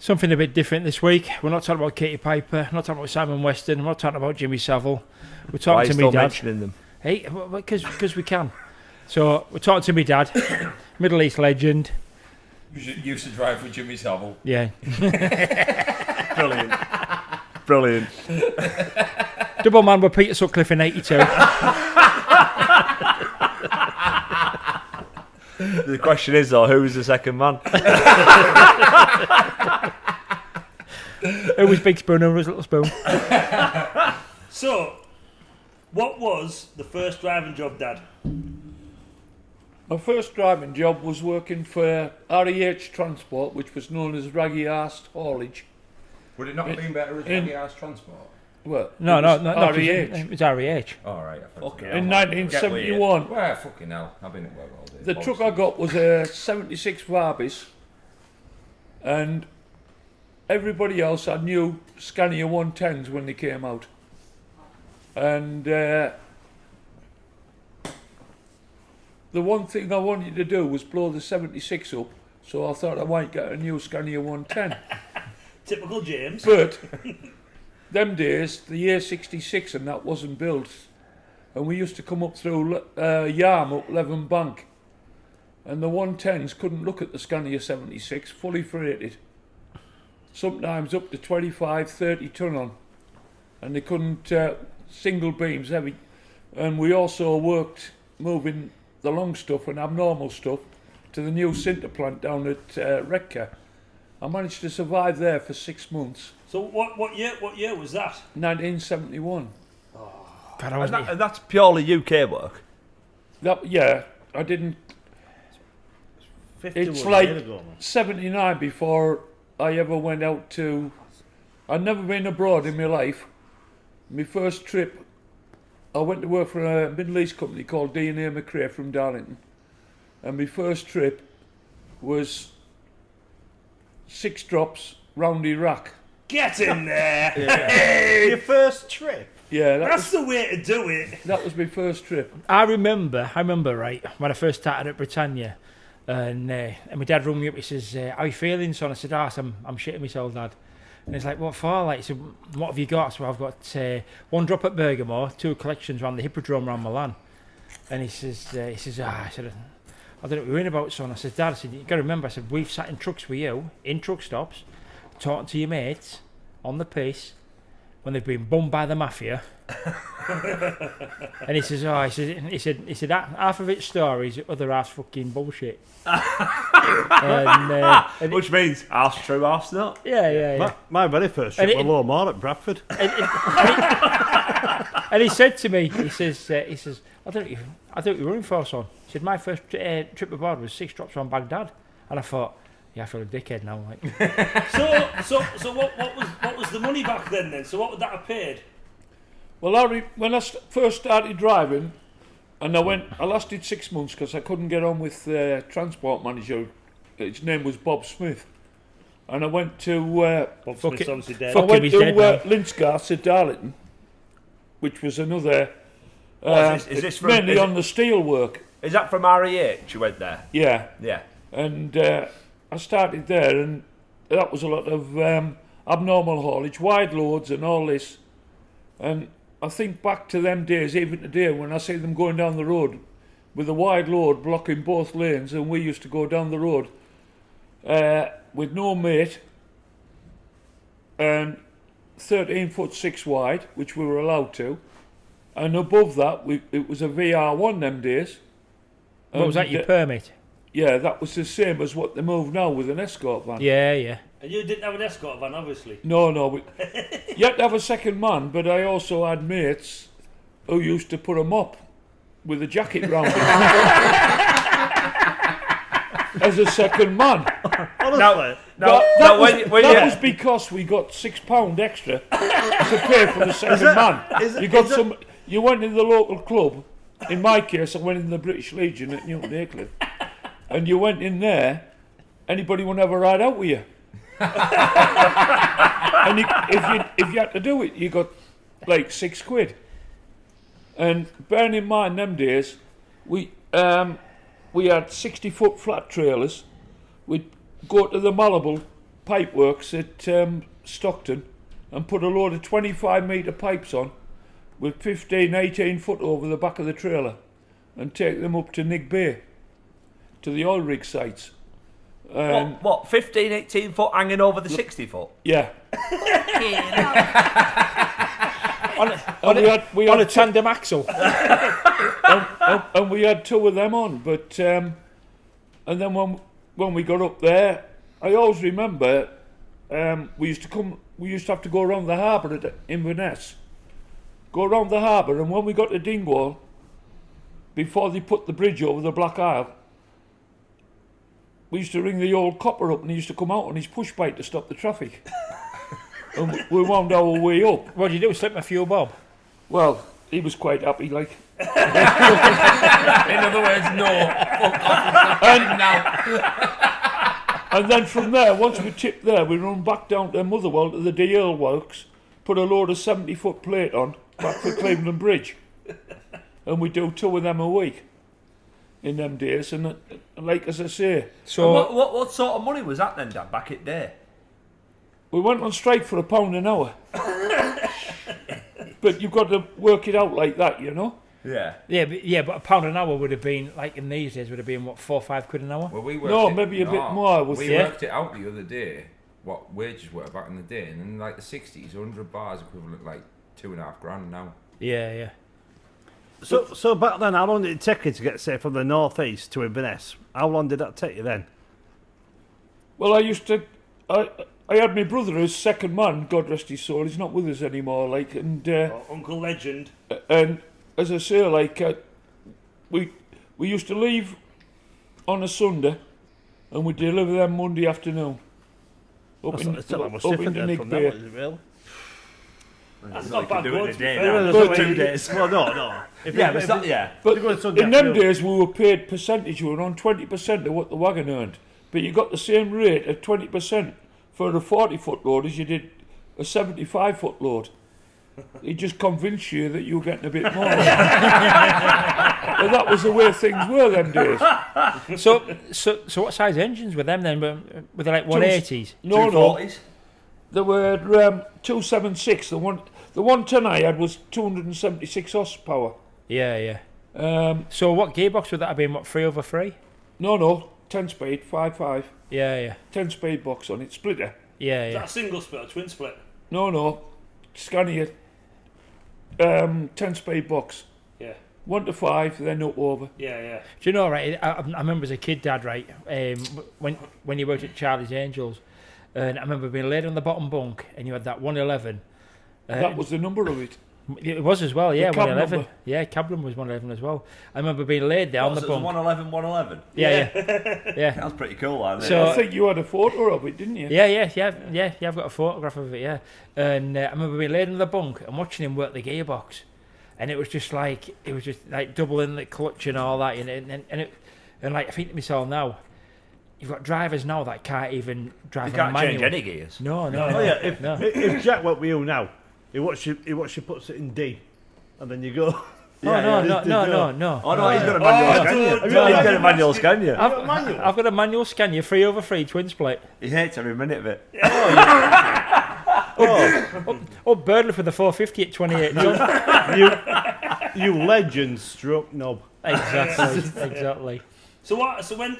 Something a bit different this week. We're not talking about Katie Piper, not talking about Simon Weston, we're not talking about Jimmy Savile. We're Why are talking you to me still dad. mentioning them? Hey, because we can. So we're talking to me dad, Middle East legend. Used to drive with Jimmy Savile. Yeah. Brilliant. Brilliant. Double man with Peter Sutcliffe in 82. The question is, though, who was the second man? Who was Big Spoon, who was Little Spoon? So, what was the first driving job, Dad? My first driving job was working for REH Transport, which was known as Raggy Arse Haulage. Would it not have been better as in- Raggy Arse Transport? Well, No, it no, was no. REH. It was REH. All right. In 1971. Well, fucking hell. I've been at work all day. The truck I got was a 76 Varbis, and everybody else I knew Scania 110s when they came out. And the one thing I wanted to do was blow the 76 up, so I thought I might get a new Scania 110. Typical James. But them days, the year 66 and that wasn't built, and we used to come up through Yarm up Leven Bank, and the 110s couldn't look at the Scania 76 fully freighted, sometimes up to 25, 30 ton on, and they couldn't single beams heavy. And we also worked moving the long stuff and abnormal stuff to the new sinter plant down at Redcar. I managed to survive there for 6 months. So what year was that? 1971. God, I wasn't And that's purely UK work. Yeah, I didn't. 51 It's like years ago, man. 79 before I ever went out to. I'd never been abroad in my life. My first trip, I went to work for a Middle East company called D&A McRae from Darlington. And my first trip was 6 drops round Iraq. Get in there! Your first trip? Yeah, That's the way to do it. that was my first trip. I remember right, when I first started at Britannia, and my dad rung me up, he says, how you feeling, son? I said, I'm shitting myself, Dad. And he's like, what for? Like, he said, what have you got? So I've got 1 drop at Bergamo, 2 collections around the Hippodrome around Milan. And he says, I said, I don't know what you're in about, son. I said, Dad, I said, you got to remember, I said, we've sat in trucks with you, in truck stops, talking to your mates, on the piece, when they've been bummed by the mafia. And he says, he said that half of it's stories, the other half's fucking bullshit. and Which means half's true, half's not. yeah. My very first trip was Low Moor at Bradford. And he said to me, he says, I don't know what you're running for, son. He said, my first trip aboard was 6 drops on Baghdad. And I thought, yeah, I feel a dickhead now. Like. So what was the money back then? So what would that have paid? Well, when I first started driving, and I lasted 6 months because I couldn't get on with the transport manager. His name was Bob Smith. And I went to Bob Smith's obviously dead. fuck him, he's dead now. Linsgarth at Darlington, which was another Is this from, mainly is, on the steel work. is that from REH you went there? Yeah, Yeah. and I started there, and that was a lot of abnormal haulage, wide loads, and all this. And I think back to them days, even today, when I see them going down the road with a wide load blocking both lanes, and we used to go down the road with no mate and 13 foot 6 wide, which we were allowed to, and above that it was a VR1 them days. What was that, your permit? Yeah, that was the same as what they move now with an escort van. Yeah. And you didn't have an escort van, obviously. No, you had to have a second man, but I also had mates who used to put a mop with a jacket round it as a second man. Honestly. That when was because we got £6 extra to pay for the second man. You went in the local club. In my case, I went in the British Legion at Newton Aycliffe, and you went in there. Anybody would have a ride out with you. And if you had to do it, you got like £6. And bearing in mind them days, we had 60-foot flat trailers. We'd go to the Malibu pipe works at Stockton and put a load of 25-metre pipes on with 15, 18 foot over the back of the trailer and take them up to Nick Bay, to the oil rig sites. What, 15, 18 foot hanging over the 60 foot? Yeah. On a tandem axle. And we had two of them on, but and then when we got up there, I always remember we used to have to go around the harbour at Inverness, go around the harbour, and when we got to Dingwall, before they put the bridge over the Black Isle, we used to ring the old copper up, and he used to come out on his push bike to stop the traffic. And we wound our way up. What did you do? Slip my fuel bob? Well, he was quite happy, like. In other words, no. Fuck off. Now. And then from there, once we tipped there, we run back down to Motherwell to the DL works, put a load of 70-foot plate on, back for Cleveland Bridge. And we do two of them a week in them days. And like as I say... So what sort of money was that then, Dad, back in day? We went on strike for £1 an hour. But you've got to work it out like that, you know? Yeah. But £1 an hour would have been, like in these days, would have been, what, 4 or 5 quid an hour? Well, we maybe a bit more. We worked it out the other day, what wages were back in the day, and in like the 60s, 100 bars equivalent like $2,500 now. Yeah. So back then, how long did it take you to get, say, from the northeast to Inverness? How long did that take you then? Well, I had my brother as second man, God rest his soul. He's not with us anymore, like, and Uncle Legend. and as I say, like, we used to leave on a Sunday, and we deliver them Monday afternoon. Up It's not much up different into then Nick from Bay. that, is it really? That's not bad do it in going, a to be day fair. now. Well, 2 days. Well, no. If Yeah, it- but it's if not, it- yeah. But You're going Sunday in them afternoon. days, we were paid percentage. We were on 20% of what the wagon earned. But you got the same rate at 20% for a 40-foot load as you did a 75-foot load. He just convinced you that you were getting a bit more. Well, that was the way things were them days. So what size engines were them then? Were they like 180s? No, 240s? There were 276. The 110 I had was 276 horsepower. Yeah. So what gearbox would that have been? What, 3/3? No, 10 speed, 5.5. Yeah. 10 speed box on it, splitter. Is that a single split or twin split? No, Scania 10 speed box. Yeah. 1 to 5, then up over. Yeah. Do you know, right, I remember as a kid, Dad, right, when you worked at Charlie's Angels, and I remember being laid on the bottom bunk, and you had that 111. That was the number of it. It was as well, yeah, The cab 111. number. Yeah, cab number was 111 as well. I remember being laid there on the So it was bunk. 111. Yeah. That's pretty cool, isn't it? So- I think you had a photo of it, didn't you? Yeah, I've got a photograph of it, yeah. And I remember being laid on the bunk and watching him work the gearbox. And it was just like doubling the clutch and all that. And like, I think to myself now, you've got drivers now that can't even drive You a can't manual. change any gears. No. Oh yeah, No. if Jack went with you now, he puts it in D, and then you go. No. Oh no, he's got a manual Scania. don't- He's got a manual Scania. I've got a manual Scania 3/3 twin split. He hates every minute of it. Oh, Burnley for the 450 at 28 ton. You legend stroke knob. Exactly. So when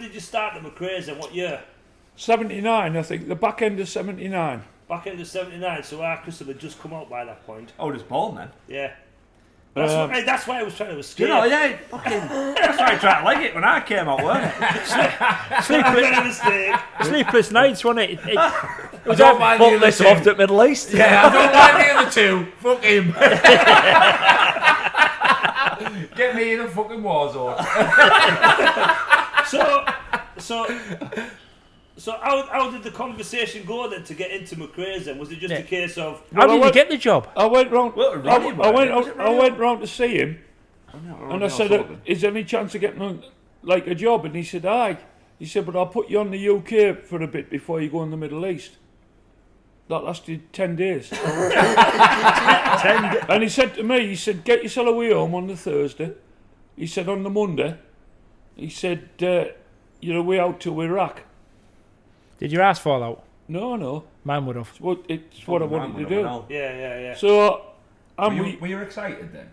did you start at McRae's and what year? 79, I think. The back end of 79. Back end of 79, so our Crystal had just come out by that point. Oh, just born then. Yeah. That's why I was trying to You escape. know, yeah, fucking. That's why I tried to leg it when I came out, weren't it? Sleepless nights, wasn't it? It was don't mind the Fuck other this two. off at Middle East. Yeah, I don't like the other two. Fuck him. Get me in a fucking war zone. So how did the conversation go then to get into McRae's then? Was it just a case of How did you get the job? I went round. Well, Ronnie, I went round to see him, and I said, "Is there any chance of getting a job?" And he said, "Aye." He said, "But I'll put you on the UK for a bit before you go in the Middle East." That lasted 10 days. And he said to me, he said, "Get yourself away home on the Thursday." He said, "On the Monday," he said, "You're away out to Iraq." Did your ass fall out? No. Mine would have. It's what I wanted to do. Yeah. So, Were you excited then?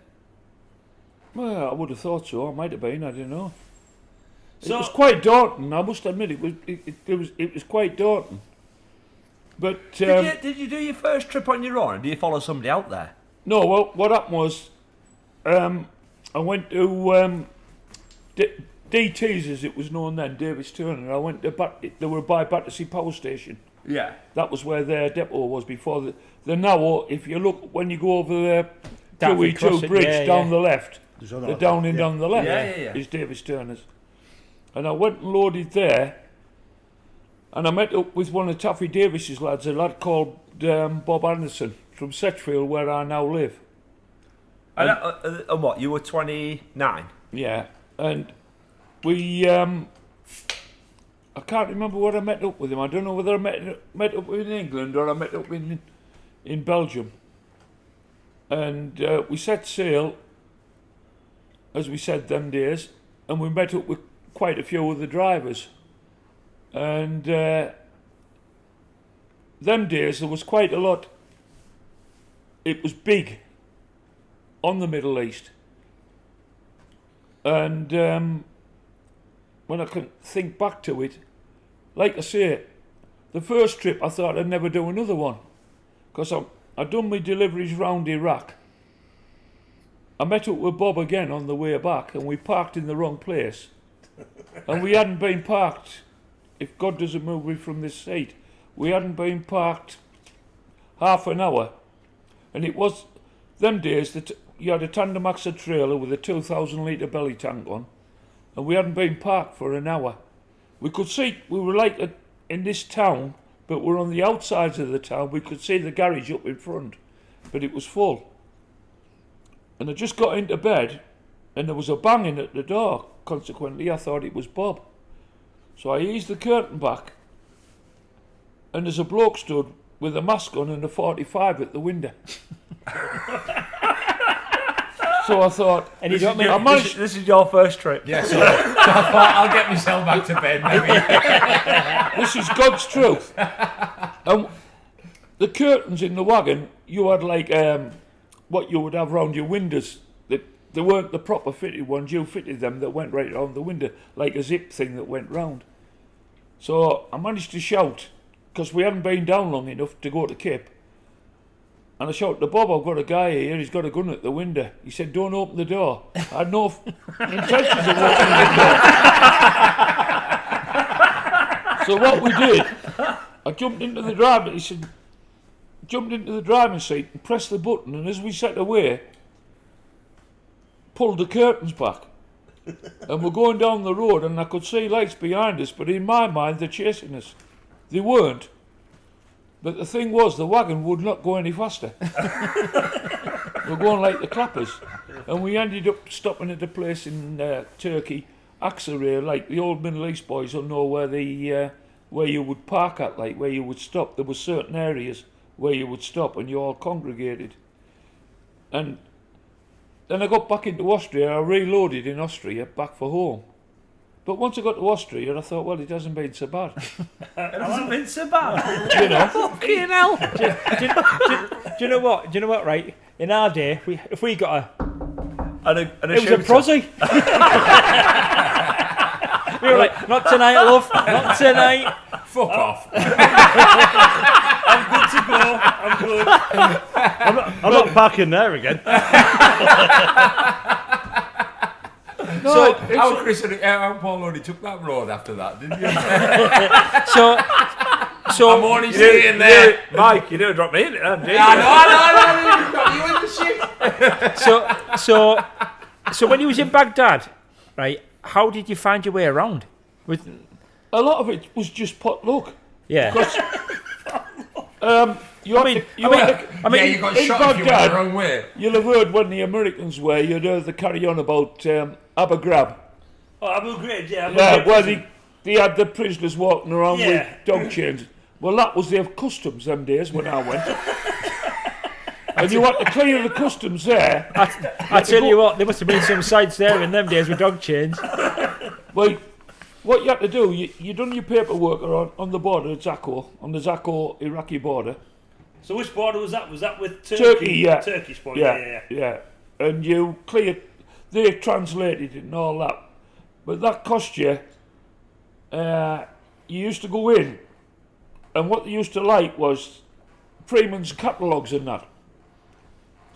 Well, I would have thought so. I might have been. I don't know. It So- was quite daunting. I must admit, it was quite daunting. But Did you do your first trip on your own, or do you follow somebody out there? no, well, what happened was, I went to DT's, as it was known then, Davis Turner. I went to they were by Battersea Power Station. Yeah. That was where their depot was before. They're now, if you look when you go over the Dartford 2E2 Crossing, bridge yeah, down yeah. the left, There's the another- down and yeah. down the left Yeah. is Davis Turner's. And I went and loaded there, and I met up with one of Taffy Davis's lads, a lad called Bob Anderson from Setchfield, where I now live. And what? You were 29. Yeah, and we, I can't remember where I met up with him. I don't know whether I met up in England or I met up in Belgium. And we set sail, as we said them days, and we met up with quite a few of the drivers. And them days there was quite a lot. It was big on the Middle East. And when I can think back to it, like I say, the first trip I thought I'd never do another one, because I'd done my deliveries round Iraq. I met up with Bob again on the way back, and we parked in the wrong place. And we hadn't been parked, if God doesn't move me from this seat, we hadn't been parked half an hour. And it was them days that you had a tandem axle trailer with a 2,000 litre belly tank on, and we hadn't been parked for an hour. We could see, we were like in this town, but we're on the outsides of the town. We could see the garage up in front, but it was full. And I just got into bed, and there was a banging at the door. Consequently, I thought it was Bob. So I eased the curtain back, and there's a bloke stood with a mask on and a 45 at the window. So I thought, And you got me. I managed, This is your first trip. Yeah, so I thought I'll get myself back to bed maybe. this is God's truth. And the curtains in the wagon, you had like what you would have round your windows. They weren't the proper fitted ones. You fitted them that went right around the window, like a zip thing that went round. So I managed to shout, because we hadn't been down long enough to go to Cape. And I shouted to Bob, I've got a guy here, he's got a gun at the window. He said, don't open the door. I had no intentions of opening the door. So what we did, I jumped into the driving seat and pressed the button, and as we set away, pulled the curtains back. And we're going down the road, and I could see lights behind us, but in my mind they're chasing us. They weren't. But the thing was, the wagon would not go any faster. We're going like the clappers. And we ended up stopping at a place in Turkey, Aksaray, like the old Middle East boys will know where you would park at, like where you would stop. There were certain areas where you would stop and you all congregated. And then I got back into Austria, I reloaded in Austria, back for home. But once I got to Austria, I thought, well, it hasn't been so bad. It hasn't been so bad. You know? Fucking hell. Do you know what? Do you know what? Right, in our day, if we got a, And it was a prosy. We were like, not tonight, love, not tonight. Fuck off. I'm good to go. I'm good. I'm not parking there again. So, how Paul only took that road after that, didn't you? So I'm only saying there. Mike, you never dropped me in it, did you? I know, you in the shit. so when you was in Baghdad, right? How did you find your way around? With A lot of it was just pot luck. yeah, You I Yeah, mean, you got in shot if you went Baghdad- the wrong way. You'll have heard when the Americans were, you'd heard the carry on about Abu Ghraib. Oh, Abu Ghraib, yeah. Abu Yeah, Ghraib. where they had the prisoners walking around Yeah. with dog chains. Well, that was their customs them days when I went. And you had to clear the customs there. I tell you what, there must have been some sights there in them days with dog chains. Well, what you had to do, you done your paperwork on the border at Zako, on the Zako-Iraqi border. So which border was that? Was that with Turkey? Turkey, yeah. Turkish border, yeah. And you cleared, they translated it and all that. But that cost you, you used to go in, and what they used to like was Freeman's catalogues and that.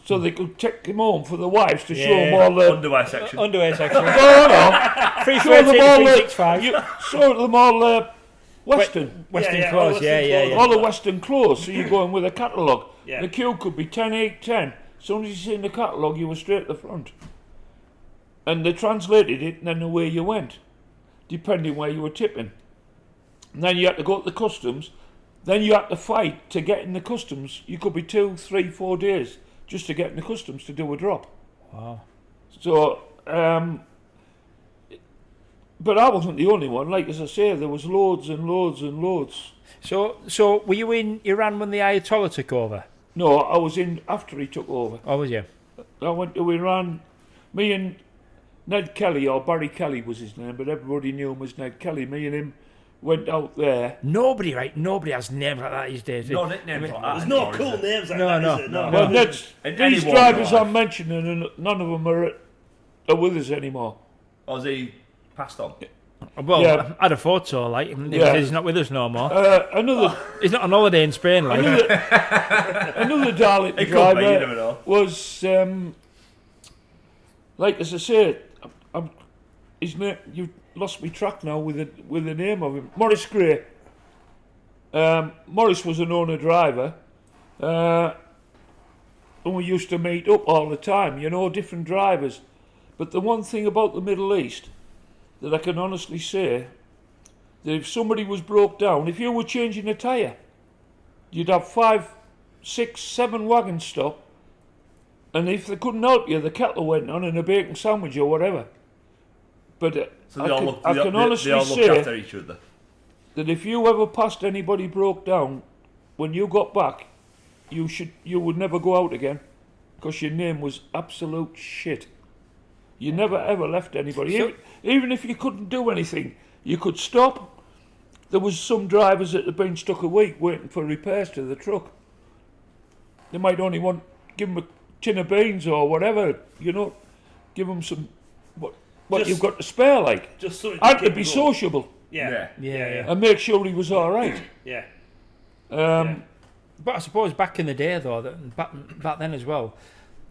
So they could take them home for the wives to show them all the... Underwear section. Underwear section. No, 313, 365. show them all Western. Western Yeah, clothes, all yeah, Western yeah, clothes. yeah. All the Western clothes, so you go in with a catalogue. Yeah. The queue could be 10, 8, 10. As soon as you seen the catalogue, you were straight at the front. And they translated it, and then away you went, depending where you were tipping. And then you had to go to the customs. Then you had to fight to get in the customs. You could be 2, 3, 4 days just to get in the customs to do a drop. Wow. So, but I wasn't the only one. Like as I say, there was loads and loads and loads. So were you in Iran when the Ayatollah took over? No, I was in after he took over. Or was you? I went to Iran. Me and Ned Kelly, or Barry Kelly was his name, but everybody knew him as Ned Kelly. Me and him went out there. Nobody has names like that these days. No nicknames like that. There's no anymore, cool is there? names like No, that, no. is there? Well, Ned's, In these any walk of drivers life. I'm mentioning, and none of them are with us anymore. Or is he passed on? Well, Yeah. I'd have thought so, like, if Yeah. he's not with us no more. Another He's not on holiday in Spain, like. another Darlington It could be, you never driver know. was like as I say, his name. You lost me track now with the name of him. Morris Gray. Morris was an owner driver, and we used to meet up all the time. You know, different drivers. But the one thing about the Middle East that I can honestly say, that if somebody was broke down, if you were changing a tyre, you'd have 5, 6, 7 wagons stop, and if they couldn't help you, the kettle went on and a bacon sandwich or whatever. But So they all look, I they, can they, honestly they all look say after each other. that if you ever passed anybody broke down, when you got back, you would never go out again, because your name was absolute shit. You never ever left anybody. So- Even if you couldn't do anything, you could stop. There was some drivers that had been stuck a week waiting for repairs to the truck. They might only give them a tin of beans or whatever, you know, give them some what Just- you've got to spare, like. Just something I had keep to be it going. sociable Yeah. Yeah. and make sure he was all right. Yeah. But I suppose back in the day, though, back then as well,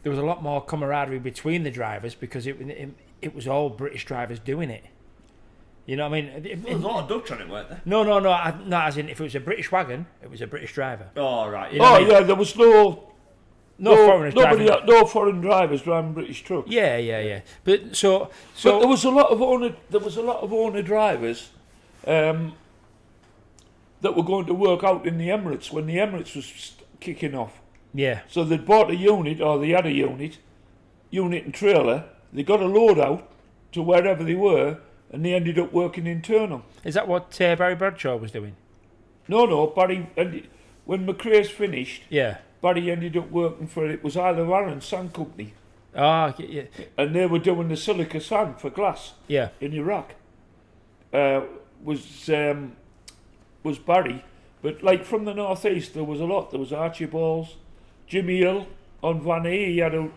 there was a lot more camaraderie between the drivers because it was all British drivers doing it. You know what I mean? There was a lot of Dutch on it, weren't there? No. As in, if it was a British wagon, it was a British driver. Oh, right. You know what I mean? Yeah, there was no Foreigners driving. no foreign drivers driving British trucks. Yeah. But so But there was a lot of owner drivers that were going to work out in the Emirates when the Emirates was kicking off. yeah. So they'd bought a unit, or they had a unit and trailer. They got a load out to wherever they were, and they ended up working internal. Is that what Barry Bradshaw was doing? No, Barry. When McRae's finished, Yeah. Barry ended up working for it was Isle of Arran Sand Company, Ah, yeah. and they were doing the silica sand for glass Yeah. in Iraq. Was Barry, but like from the northeast there was a lot. There was Archibalds, Jimmy Hill on Van E. He had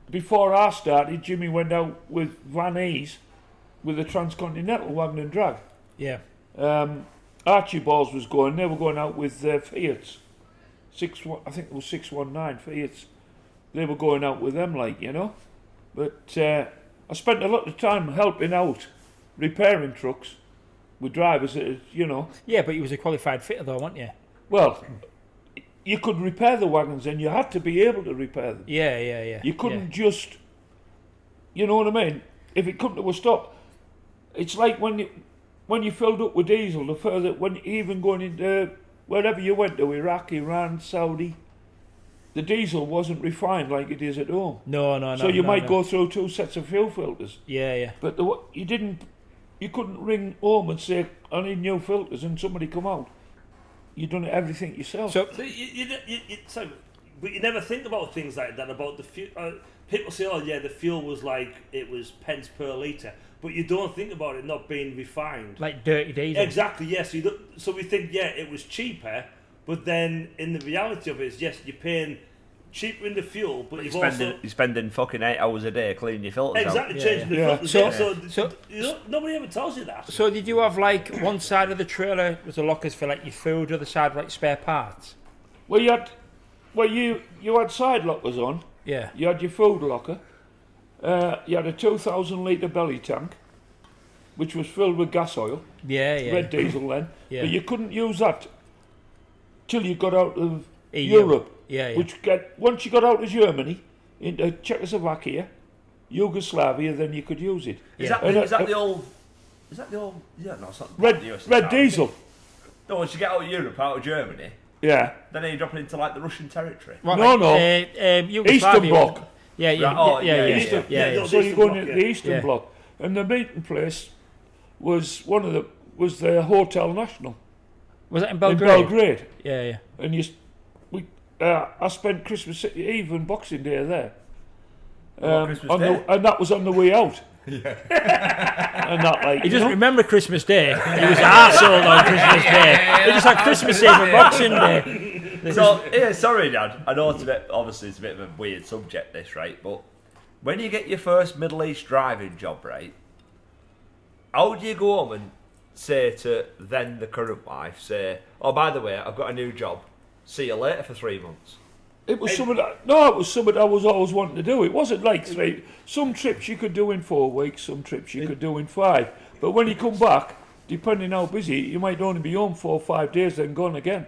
before I started, Jimmy went out with Van E's with a transcontinental wagon and drag. Yeah. Archibalds was going. They were going out with Fiats. I think it was 619 Fiats. They were going out with them, like, you know. But I spent a lot of time helping out, repairing trucks with drivers that, you know. Yeah, but he was a qualified fitter, though, weren't you? Well, you could repair the wagons, and you had to be able to repair them. Yeah. You couldn't just, you know what I mean? If it come to a stop, it's like when you filled up with diesel, the further, when even going into wherever you went to, Iraq, Iran, Saudi, the diesel wasn't refined like it is at home. No. So you might go through 2 sets of fuel filters. Yeah. But you couldn't ring home and say, I need new filters, and somebody come out. You done everything yourself. So So, so But you never think about things like that, about the fuel. People say, oh yeah, the fuel was like, it was pence per litre. But you don't think about it not being refined. Like dirty diesel. Exactly, yes. So we think, yeah, it was cheaper, but then in the reality of it is, yes, you're paying cheaper in the fuel, but you've also... You're spending fucking 8 hours a day cleaning your filters out. Exactly, changing the Yeah. filters. So- Nobody ever tells you that. So did you have like one side of the trailer was the lockers for like your food, other side like spare parts? Well, you had side lockers on. Yeah. You had your food locker. You had a 2,000 litre belly tank, which was filled with gas oil, Yeah, yeah. red diesel then. Yeah. But you couldn't use that till you got out of EU. Europe. Yeah, yeah. Once you got out of Germany into Czechoslovakia, Yugoslavia, then you could use it. Is Yeah. that the old? Is that the old? Yeah, no, it's not. Red the USSR. red diesel. No, once you get out of Europe, out of Germany, Yeah. then you're dropping into like the Russian territory. What, No, like, no. Yugoslavia. Eastern Bloc. Yeah, yeah, Right, oh, yeah, yeah, yeah, Eastern- yeah, yeah, yeah. no, So you're Eastern going Bloc, into yeah. the Eastern Yeah. Bloc, and the meeting place was the Hotel National Was it in in Belgrade? Belgrade, Yeah, yeah. and I spent Christmas Eve and Boxing Day there. Christmas Day? And that was on the way out. and that like He you doesn't know? remember Christmas Day. He was an arsehole on Christmas Day. He just had Christmas Eve and Boxing Day. So, yeah, sorry, Dad. I know it's obviously it's a bit of a weird subject, this, right? But when you get your first Middle East driving job, right? How do you go home and say to then the current wife, oh, by the way, I've got a new job. See you later for 3 months. It was something I was always wanting to do. It wasn't like three. Some trips you could do in 4 weeks, some trips you could do in 5. But when you come back, depending how busy, you might only be home 4 or 5 days, then gone again.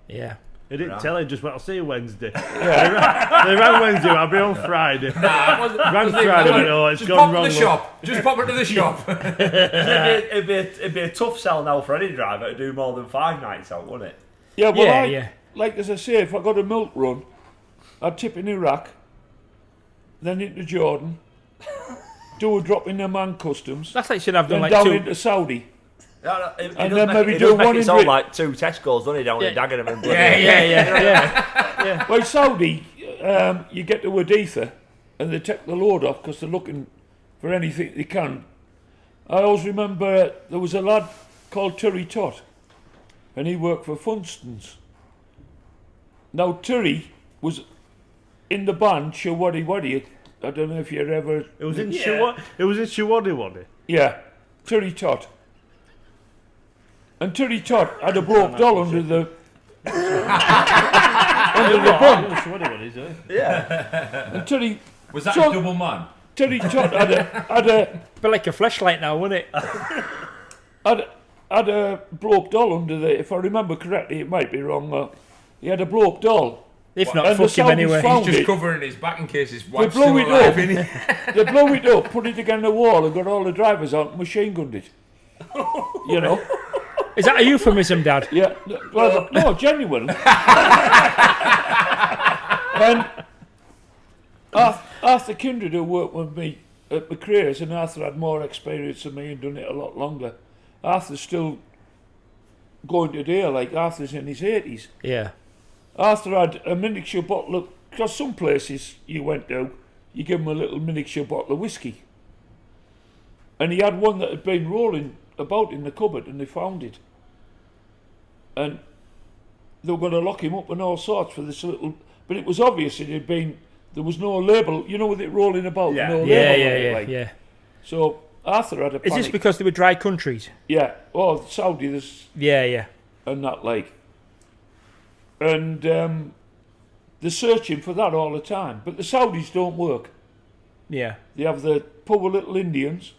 Yeah. He didn't Right. tell him, just went, I'll see you Wednesday. They rang Wednesday, I'll be on Friday. Rang Friday, went, oh, it's Just gone pop wrong. to the shop. Just pop into the shop. It'd be a tough sell now for any driver to do more than 5 nights out, wouldn't it? Yeah, well, Yeah, yeah. like as I say, if I got a milk run, I'd tip in Iraq, then into Jordan, do a drop in Amman Customs, That's like should have done then like down 2. into Saudi. It And does then make- maybe it do does make one it in sound Brit- like 2 Tesco's, don't it, down in Yeah. Dagenham and Yeah. Well, Saudi, you get to Haditha, and they take the load off because they're looking for anything they can. I always remember there was a lad called Terry Todd, and he worked for Funstons. Now Terry was in the band Shawaddy Waddy. I don't know if you're ever. It was in Yeah. Shiwaddy. Yeah, Terry Todd. And Terry Todd had a broke doll under the bunk. Shiwaddy, is it? Yeah. And Terry Was that So- a double man? Todd had a Bit like a flashlight now, wouldn't it? had a bloke doll under the. If I remember correctly, it might be wrong. He had a bloke doll. If not, And the fuck him Saudis anyway. found Just it. covering his back in case his wife's blow still it alive, up. innit? They blow it up, put it against the wall, and got all the drivers out and machine gunned it. You know? Is that a euphemism, Dad? Yeah. Well, no, genuine. And Arthur Kindred, who worked with me at McRae's, and Arthur had more experience than me and done it a lot longer. Arthur's still going today, like Arthur's in his 80s. Yeah. Arthur had a miniature bottle of, because some places you went to, you give them a little miniature bottle of whiskey. And he had one that had been rolling about in the cupboard, and they found it. And they were going to lock him up and all sorts for this little, but it was obvious it had been, there was no label, you know, with it rolling about, Yeah. no Yeah, label on yeah, it, yeah, like. yeah. So Arthur had a Is panic. this because they were dry countries? Yeah, oh, Saudi, there's Yeah, yeah. and that like, and they're searching for that all the time. But the Saudis don't work. Yeah. They have the poor little Indians,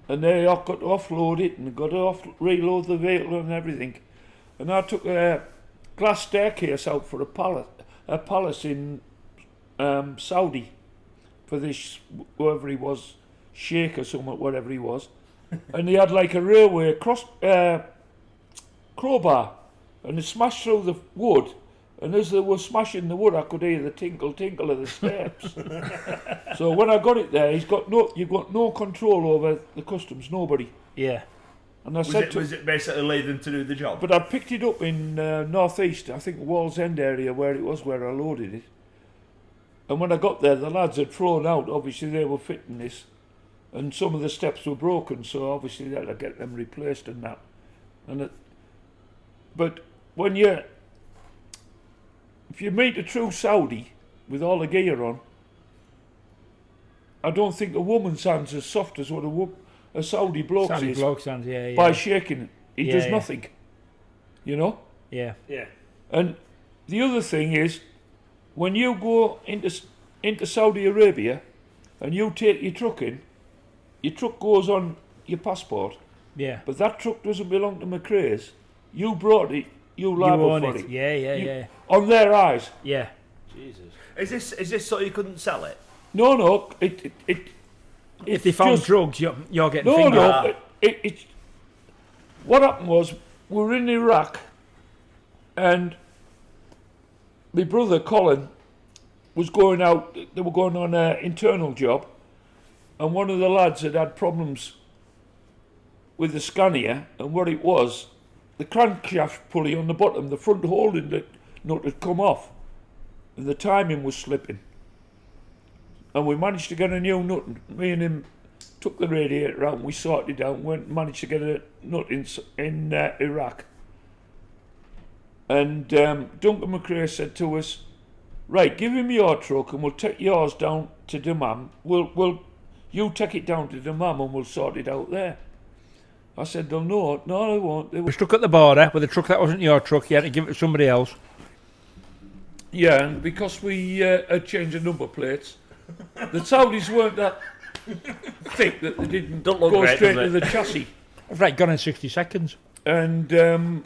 and they have got to offload it and got to reload the vehicle and everything. And I took a glass staircase out for a palace in Saudi for this whoever he was, Sheikh or something, whatever he was, and he had like a railway crowbar, and it smashed through the wood. And as they were smashing the wood, I could hear the tinkle of the steps. So when I got it there, you've got no control over the customs, nobody. Yeah. And I Was said it, to, was it basically leaving to do the job? but I picked it up in North East, I think Wall's End area where it was, where I loaded it. And when I got there, the lads had flown out. Obviously, they were fitting this, and some of the steps were broken, so obviously they had to get them replaced and that. But when if you meet a true Saudi with all the gear on, I don't think a woman's hand's as soft as what a Saudi bloke's Sandy is bloke sounds, yeah, yeah. by shaking it. He Yeah, does yeah. nothing, you know. Yeah. Yeah. And the other thing is, when you go into Saudi Arabia and you take your truck in, your truck goes on your passport, Yeah. but that truck doesn't belong to McRae's. You brought it, you You liable own for it. it. Yeah, yeah, You- yeah. On their eyes. Yeah. Jesus. Is this so you couldn't sell it? No, If they found just- drugs, you're getting No, fingered. no. It's what happened was we were in Iraq, and my brother Colin was going out. They were going on an internal job, and one of the lads had problems with the Scania, and what it was, the crankshaft pulley on the bottom, the front holding the nut had come off, and the timing was slipping. And we managed to get a new nut. Me and him took the radiator out and we sorted it out and went and managed to get a nut in Iraq. And Duncan McRae said to us, right, give him your truck and we'll take yours down to Dammam. You take it down to Dammam and we'll sort it out there. I said, no, they won't. They We struck at the border with a truck that wasn't your truck. You had to give it to somebody else. Yeah, and because we had changed the number plates, the Saudis weren't that thick that they didn't Don't look go great, straight does to it? the chassis. Right, gone in 60 seconds. And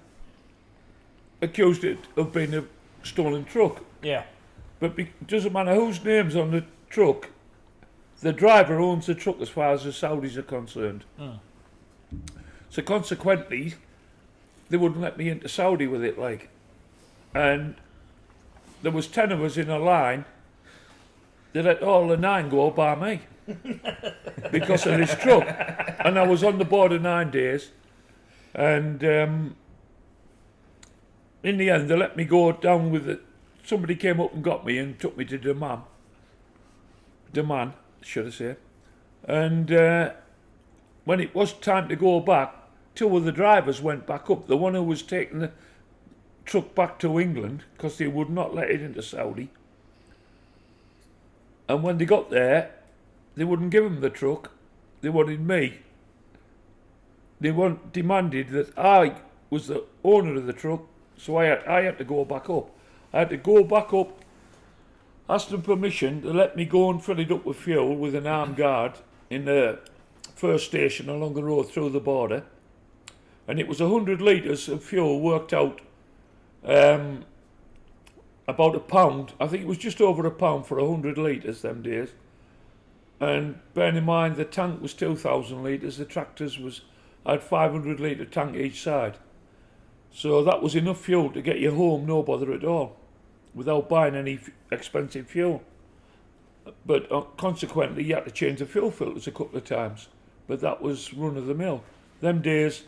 accused it of being a stolen truck. Yeah. But it doesn't matter whose name's on the truck, the driver owns the truck as far as the Saudis are concerned. So consequently, they wouldn't let me into Saudi with it, like. And there was 10 of us in a line. They let all the 9 go by me because of this truck. And I was on the border 9 days. And in the end, they let me go down with it. Somebody came up and got me and took me to Dammam. Dammam, should I say. And when it was time to go back, 2 of the drivers went back up. The one who was taking the truck back to England, because they would not let it into Saudi. And when they got there, they wouldn't give him the truck. They wanted me. They demanded that I was the owner of the truck, so I had to go back up. I had to go back up, ask them permission to let me go and fill it up with fuel with an armed guard in the first station along the road through the border. And it was 100 litres of fuel worked out about £1. I think it was just over £1 for 100 litres them days. And bearing in mind the tank was 2,000 litres, the tractors had 500 litre tank each side. So that was enough fuel to get you home, no bother at all, without buying any expensive fuel. But consequently, you had to change the fuel filters a couple of times. But that was run of the mill. Them days,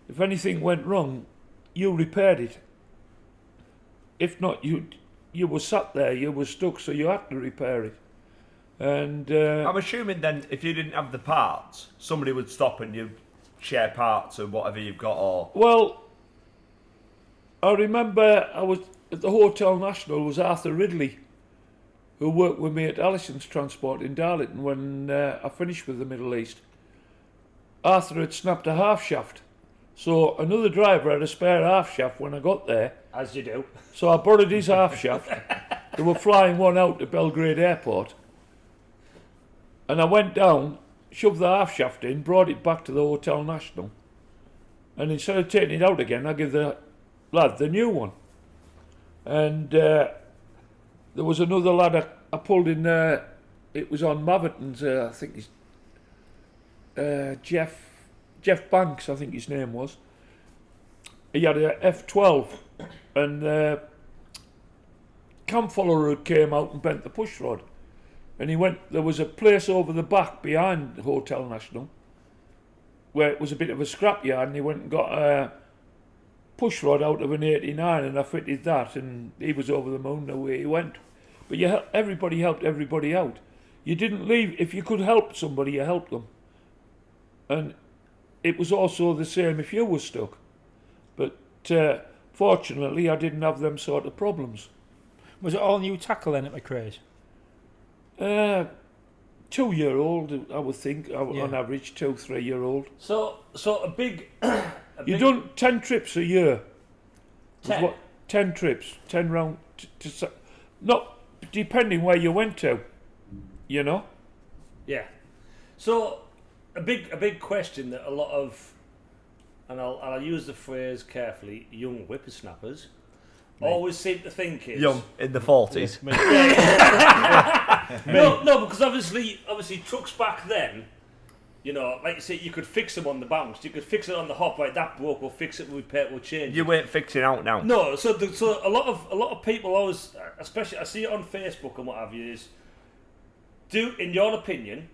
if anything went wrong, you repaired it. If not, you were sat there, you were stuck, so you had to repair it. And I'm assuming then, if you didn't have the parts, somebody would stop and you'd share parts or whatever you've got, or well, I remember I was at the Hotel National was Arthur Ridley, who worked with me at Allison's Transport in Darlington when I finished with the Middle East. Arthur had snapped a half shaft, so another driver had a spare half shaft when I got there. As you do. So I borrowed his half shaft. They were flying one out to Belgrade Airport. And I went down, shoved the half shaft in, brought it back to the Hotel National. And instead of taking it out again, I give the lad the new one. And there was another lad I pulled in there. It was on Maverton's, I think he's Jeff Banks, I think his name was. He had a F12 and cam follower came out and bent the push rod. And he went, there was a place over the back behind the Hotel National. where it was a bit of a scrapyard, and he went and got a push rod out of an 89, and I fitted that, and he was over the moon the way he went. But everybody helped everybody out. You didn't leave. If you could help somebody, you helped them. And it was also the same if you were stuck. But fortunately, I didn't have them sort of problems. Was it all new tackle then at McRae's? 2-year-old, I would think, on Yeah. average, 2-3-year-old. So a big. You done 10 trips a year. Was 10? 10 trips, 10 round. Not depending where you went to, you know. Yeah. So a big question that a lot of, and I'll use the phrase carefully, young whippersnappers always seem to think is Young in the 40s. No, because obviously trucks back then, you know, like you say, you could fix them on the bounce, you could fix it on the hop, like that broke, we'll fix it, we'll repair it, we'll change You it. weren't fixing out now. No, so a lot of people always, especially I see it on Facebook and what have you, is in your opinion,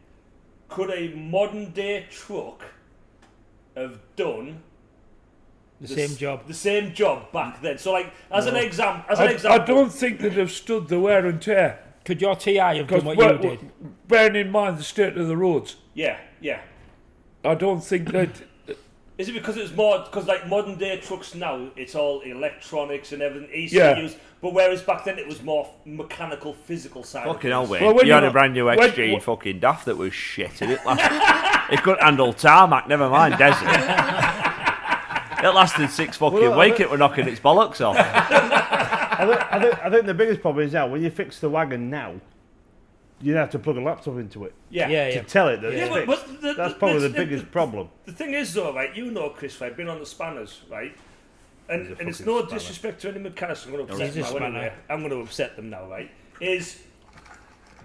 could a modern day truck have done The same job. the same job back then? So like as an example, I don't think they'd have stood the wear and tear. Could your TI have done Because what you did? bearing in mind the state of the roads, yeah. I don't think that. Is it because it's more because like modern day trucks now, it's all electronics and everything, ECUs, Yeah. but whereas back then it was more mechanical, physical side. of Fucking hell, things. mate. Well, when you had you- a brand new when- XG fucking daft that was shit. And it couldn't handle tarmac, never mind desert. It lasted 6 fucking Well, weeks, it were knocking its bollocks off. I think the biggest problem is now when you fix the wagon now, you have to plug a laptop into it Yeah. to tell it that Yeah, it's but- fixed. but the- That's probably the the- biggest problem. The thing is, though, right? You know, Chris, right? Been on the spanners, right? And He's a it's fucking no spanner. disrespect to any mechanics. I'm going to he's upset a them now spanner. anyway. I'm going to upset them now, right? Is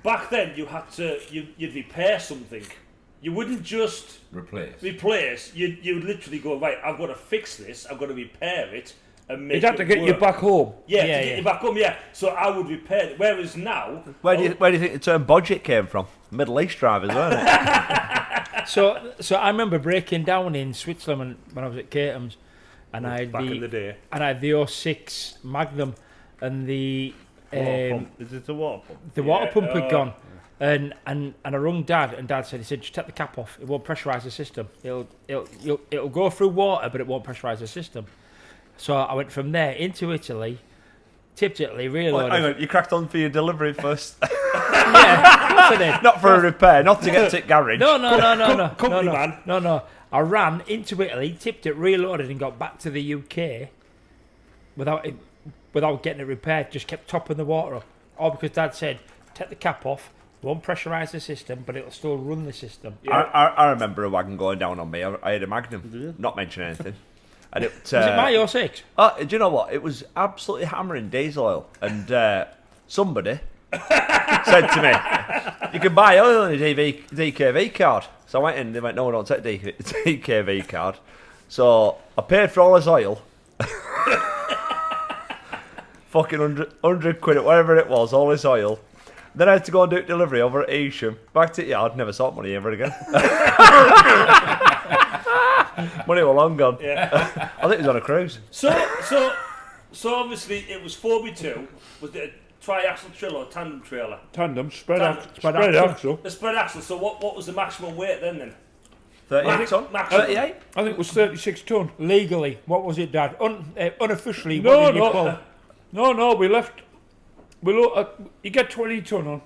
back then you had to you'd repair something. You wouldn't just Replace. replace. You'd literally go right. I've got to fix this. I've got to repair it and make You'd have it to get you work. back home. Yeah, Yeah, to get yeah. you back home. Yeah. So I would repair it. Whereas now, Where do you think the term budget came from? Middle East drivers, weren't it? So I remember breaking down in Switzerland when I was at Caterham's, and I had back in the the day, 06 Magnum, and the Water pump. Is it a water pump? water pump had oh. gone, and I rung Dad, and Dad said just take the cap off. It won't pressurise the system. It'll go through water, but it won't pressurise the system. So I went from there into Italy, tipped Italy, Hang reloaded. on, you cracked on for your delivery first. Not Not for a repair, not to get to garage. No. company man. No. I ran into Italy, tipped it, reloaded, and got back to the UK without getting it repaired. Just kept topping the water up. All because Dad said, take the cap off, won't pressurise the system, but it'll still run the system. I remember a wagon going down on me. I had a Magnum, not mentioning anything. And it, Was it my 06? do you know what? It was absolutely hammering diesel oil. And somebody said to me, you can buy oil on a DKV card. So I went in, they went, no, we don't take DKV card. So I paid for all his oil. Fucking 100 quid, whatever it was, all his oil. Then I had to go and do delivery over at Evesham. Back to the yard, never saw money ever again. Money were long gone. Yeah. I think it was on a cruise. So obviously it was 4x2. Was it a triaxle trailer or tandem trailer? Tandem, spread Spread axle. The spread axle. So what was the maximum weight then? 38 ton? Maximum. 38? I think it was 36 ton. Legally, what was it, Dad? Unofficially, what did you pull? No, we left. You get 20 ton on.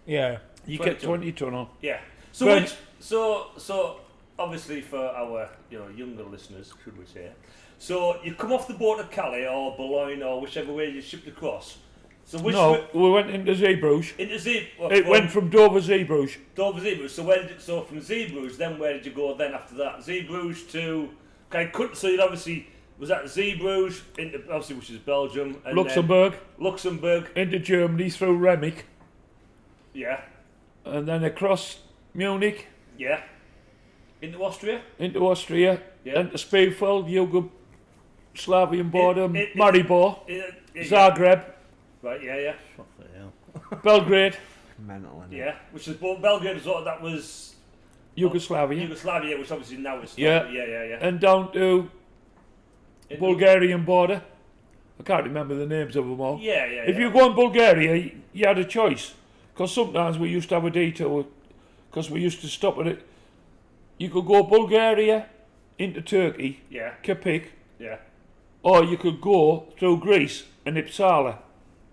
Yeah. You 20 get 20 ton on. Yeah. So But- so obviously for our younger listeners, should we say? So you come off the boat at Calais or Boulogne or whichever way you shipped across. So which No, we went into Zeebrugge. into It went from Dover Zeebrugge. Dover Zeebrugge. So from Zeebrugge, then where did you go then after that? Zeebrugge to so you'd obviously was that Zeebrugge into obviously which is Belgium and Luxembourg, then Luxembourg. into Germany through Remick, Yeah. and then across Munich, Yeah. Into Austria. into Austria, Yeah. into Spielfeld, Yugoslavian border, it- Maribor, Yeah. Zagreb, Right. Yeah. Belgrade. Mental, innit? Yeah. Which is Belgrade. That was Yugoslavia, Yugoslavia, which obviously now is Yeah. yeah. and down to Bulgarian border. I can't remember the names of them all. Yeah. If you go in Bulgaria, you had a choice. Because sometimes we used to have a detour, because we used to stop at it. You could go Bulgaria into Turkey, Yeah. Kapik, Yeah. or you could go through Greece and Uppsala.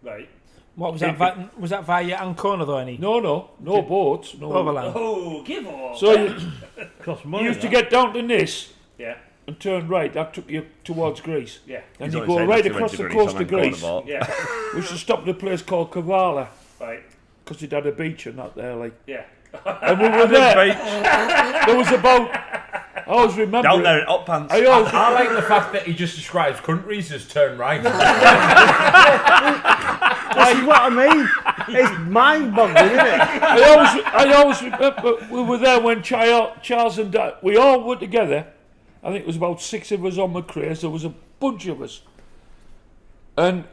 Right. What was that? Was that via Ancona though? Any? No boats, no. Overland. Oh, give off. So you Cost money. used to get down to Nis Yeah. and turn right. That took you towards Greece. Yeah. And He's you only go saying right that to across the Greece coast on of Ancona Greece. boat. Yeah. We used to stop at a place called Kavala, Right. because it had a beach and that there, like. Yeah. And we were there. There was about. I always remember. Down it. there in Up Pants. I always, I like the fact that he just describes countries as turn right. This is what I mean. It's mind-boggling, isn't it? I always remember we were there when Charles and Dad, we all were together. I think it was about 6 of us on McRae's. There was a bunch of us. And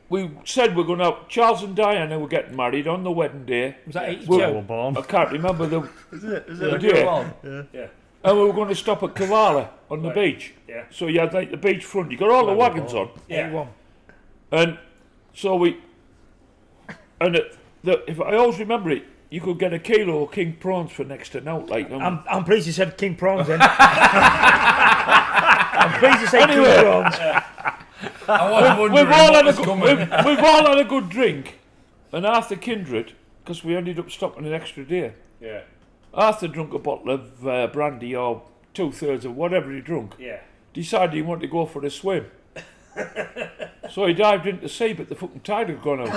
we said we're going to have, Charles and Diana were getting married on the wedding day. Was that 82? We were born. I can't remember the Is it the a day. good one? Yeah. And we were going to stop at Kavala on the beach. Yeah. So you had like the beach front, you got all the wagons on. Yeah. 81. And so we, and if I always remember it, you could get a kilo of king prawns for next to now. Like, I'm pleased you said King Prawns then. I'm pleased you said Anyway. King Prawns. I was wondering we've all what had a was good, coming. we've all had a good drink, and Arthur Kindred, because we ended up stopping an extra day. Yeah. Arthur drunk a bottle of brandy or 2/3 of whatever he drunk. Yeah. Decided he wanted to go for a swim. So he dived into the sea, but the fucking tide had gone out.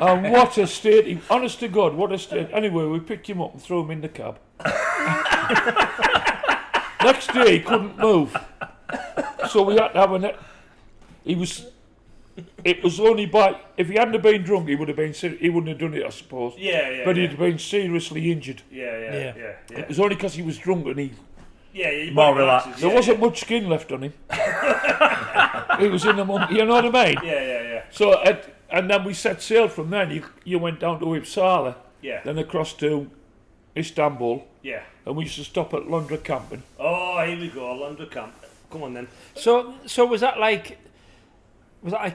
And what a state, honest to God, what a state. Anyway, we picked him up and threw him in the cab. Next day, he couldn't move. So we had to have it was only by, if he hadn't have been drunk, he wouldn't have done it, I suppose. Yeah. But he'd have been seriously injured. Yeah. It was only because he was drunk and Yeah. More relaxed. there wasn't much skin left on him. He was in the monkey, you know what I mean? Yeah. So, and then we set sail from there. You went down to Uppsala, Yeah. then across to Istanbul, Yeah. and we used to stop at Londra camping. Oh, here we go. London camp. Come on then. So was that like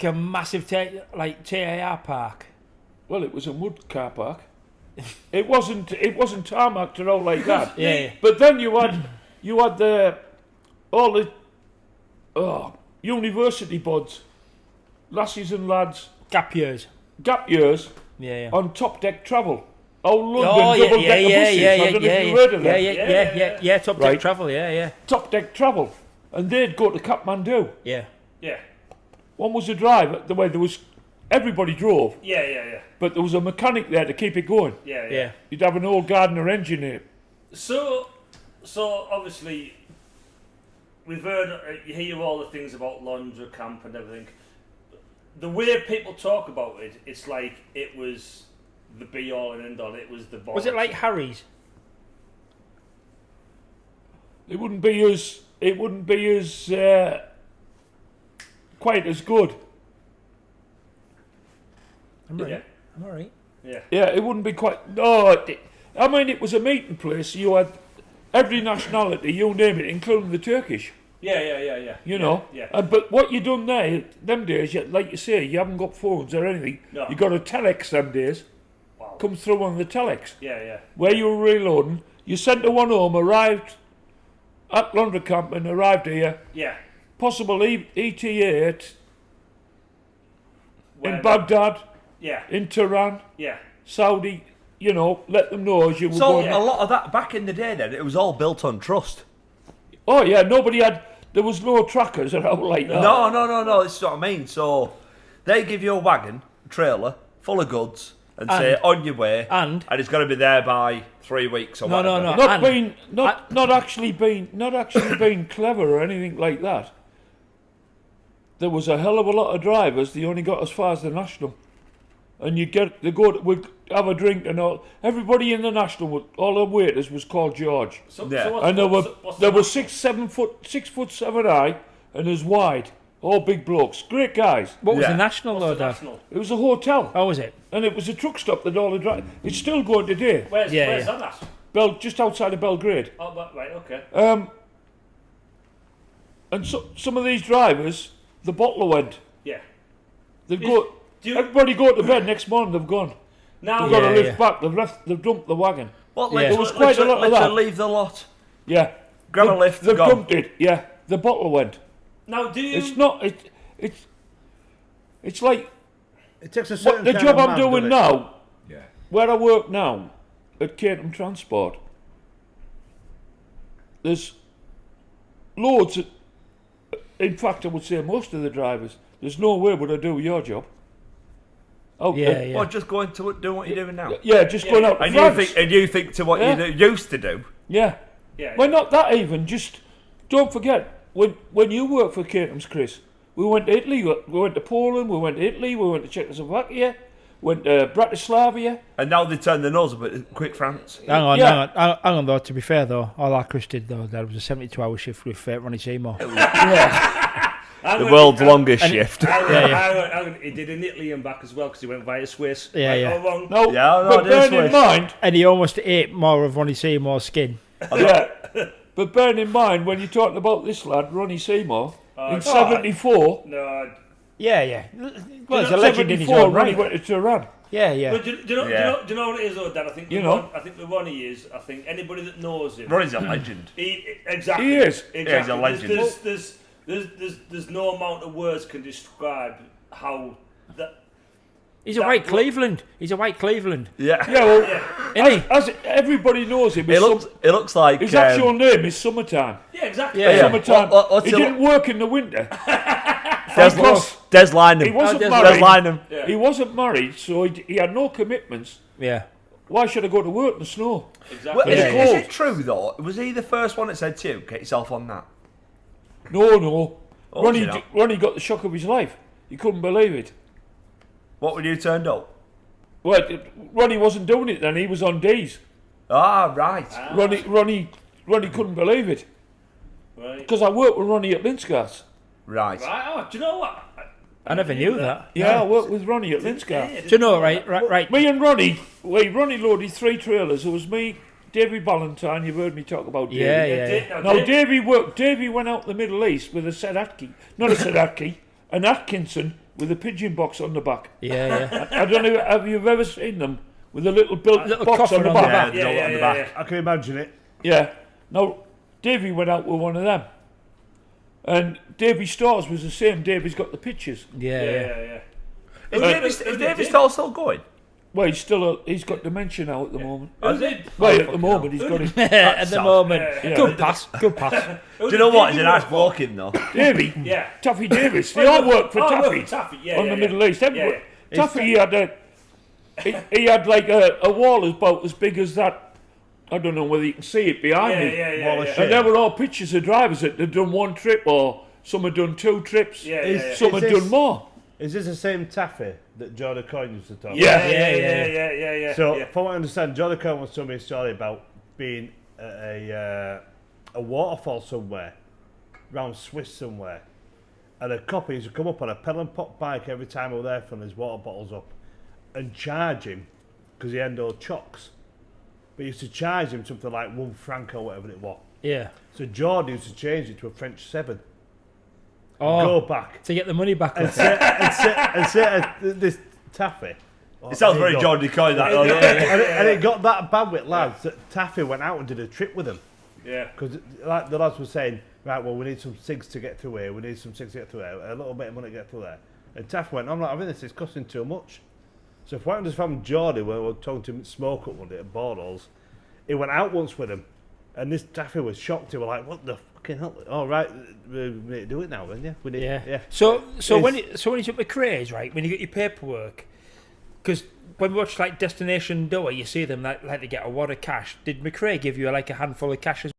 a massive TAR park? Well, it was a mud car park. It wasn't tarmacked or all like that. Yeah. But then you had all the university buds, lassies and lads, Gap years. gap years Yeah. on top deck travel. Oh, London Oh yeah, double decker buses. I don't know if you heard of them. Yeah. Top deck Right. travel. Yeah. Top deck travel, and they'd go to Kathmandu. Yeah. Yeah. One was a drive. The way there was, everybody drove, Yeah. but there was a mechanic there to keep it going. Yeah. You'd have an old Gardner engine in it. So obviously, we've heard, you hear all the things about Londra camp and everything. The way people talk about it, it's like it was the be all and end all. It was the bomb. Was it like Harry's? It wouldn't be as quite as good. I'm right. Yeah. I'm all right. Yeah. Yeah, it wouldn't be quite. No, I mean it was a meeting place. You had every nationality, you name it, including the Turkish. Yeah. You know. Yeah. But what you done there, them days, like you say, you haven't got phones or anything. No. You got a telex them days. Wow. Come through on the telex. Yeah. Where you were reloading, you sent the one home, arrived at Londra camp and arrived here. Yeah. Possible ETA in Wherever. Baghdad, Yeah. in Tehran, Yeah. Saudi. You know, let them know as you were So going. a lot of that back in the day, then it was all built on trust. Oh yeah, there was no trackers around like that. No. This is what I mean. So they give you a wagon, trailer full of goods, and say on your way, and- it's got to be there by 3 weeks or No, whatever. no. Not actually being clever or anything like that. There was a hell of a lot of drivers. They only got as far as the National, and we'd have a drink and all. Everybody in the National, all the waiters was called George, So, Yeah. so what's, and what's the 6'7" high and as wide. All big blokes, great guys. What was Yeah. the national What's though, the Dad? national? It was a hotel, Oh, was it? and it was a truck stop that all the drivers. It's still going today. Where's Yeah, that at? Just outside of Belgrade. Oh, right, okay. And so, some of these drivers, the bottler went. Yeah. They Is- go. do you- Everybody go to bed next morning. They've gone. Now, They've got Yeah, to lift yeah. back. They've dumped the wagon. What? Yeah. There was quite a lot of that. Leave the lot. Yeah. Grab a They've- lift. They've Gone. dumped it. Yeah. The bottler went. now do you? It's not. It's like It takes a certain the kind job of I'm man, doing doesn't it? now, Yeah. where I work now, at Caterham Transport. There's loads. In fact, I would say most of the drivers. There's no way would I do your job. Oh Yeah, yeah. Well, just going to doing what you're doing now. Yeah, just going out to And France. you think to what Yeah. you used to do. Yeah. yeah. Well, not that even. Just don't forget when you worked for Caterham's, Chris. We went to Italy. We went to Poland. We went to Italy. We went to Czechoslovakia. Went to Bratislava. And now they turn their nose up at Quick France. Hang on, Yeah. hang on though. To be fair though, all our Chris did though, Dad, was a 72-hour shift with Ronnie Seymour. The world's longest shift. He did in Italy and back as well because he went via Swiss. Yeah, right yeah. or wrong? No, Yeah, no, but it is bear in Swiss. mind, And he almost ate more of Ronnie Seymour's skin. yeah. But bear in mind when you're talking about this lad, Ronnie Seymour, in '74. No. Yeah, yeah. Well, he's a legend in his 74, own Ronnie right. went to Tehran. Yeah, yeah. But do you know? Yeah. Do you know what it is, though, Dad? I think You know. I think the Ronnie is. I think anybody that knows him. Ronnie's a legend. Exactly. He is. Exactly. Yeah, he's a legend. There's no amount of words can describe how that. He's a white Cleveland. He's a white Cleveland. Yeah. Yeah, well, Isn't he? as everybody knows him, It looks like his actual name is Summertime. Yeah, exactly. Yeah, yeah. Summertime. What's he your- didn't work in the winter. Des He Lynam. wasn't Des married. Lynam. Yeah. He wasn't married, so he had no commitments. Yeah. Why should I go to work in the snow? Exactly. Well, Yeah, is yeah. it true though? Was he the first one that said to you, get yourself on that? No. Oh, Ronnie, you know. Ronnie got the shock of his life. He couldn't believe it. What when you turned up? Well, Ronnie wasn't doing it then. He was on days. Ah, right. Ronnie couldn't believe it Right. because I worked with Ronnie at Linscars. Right. Right. Oh, do you know what? I never knew that. Yeah, I worked with Ronnie at Linscars. Do you know, right. Me and Ronnie loaded 3 trailers. It was me, Davy Valentine. You've heard me talk about Davy. Yeah, yeah. No, Davy went out the Middle East with a Sadaki, not a Sadaki, an Atkinson with a pigeon box on the back. Yeah, yeah. I don't know, have you ever seen them with a little built little box coffer on the on the back? back. Yeah, the note on the back. I can imagine it. Yeah. No, Davy went out with one of them. And Davy Stars was the same. Davy's got the pictures. Yeah, Yeah, yeah. yeah, yeah. Is David still going? Well, he's got dementia now at the moment. Who did? Well, at the moment he's got it. At the sad. moment. Yeah. Good pass. Good pass. Do you know what? He's a nice bloke in though. Davy, Yeah. Taffy Davis. They all work for Taffy Taffy. Yeah, on yeah, the yeah. Middle East. Everybody, Yeah, Taffy, he had like a wall about as big as that. I don't know whether you can see it behind Yeah, me. yeah, yeah. Wall of yeah. shit. And there were all pictures of drivers that had done 1 trip, or some had done 2 trips. Yeah, Is- yeah, Some Is had this- done more. Is this the same Taffy that Jordan Coyne used to talk Yeah. yeah. So, yeah. from what I understand, Jordan Coyne was telling me a story about being at a waterfall somewhere, around Swiss somewhere, and a copper used to come up on a pedal and pop bike every time we were there, filling his water bottles up, and charge him because he had no chocks. But he used to charge him something like £1 or whatever it was. Yeah. So Jordan used to change it to a French 7. Oh, Go back to get the money back. and say this Taffy. It sounds there very you go. Jordan Coyne that. though. And it got that bad with lads that Taffy went out and did a trip with them. Yeah. Because like the lads were saying, right, well, we need some SIGs to get through here, we need some SIGs to get through there, a little bit of money to get through there. And Taffy went, I'm not having this, it's costing too much. So if I understand Geordie, when we were talking to him at Smoke Up one day at Bordeaux, he went out once with him, and this Taffy was shocked. He was like, what the fucking hell? All right, we need to do it now then, yeah? We need, Yeah. So when you took the craze, right, when you get your paperwork, because when we watch like Destination Doha, you see them like they get a wad of cash. Did McRae give you like a handful of cash as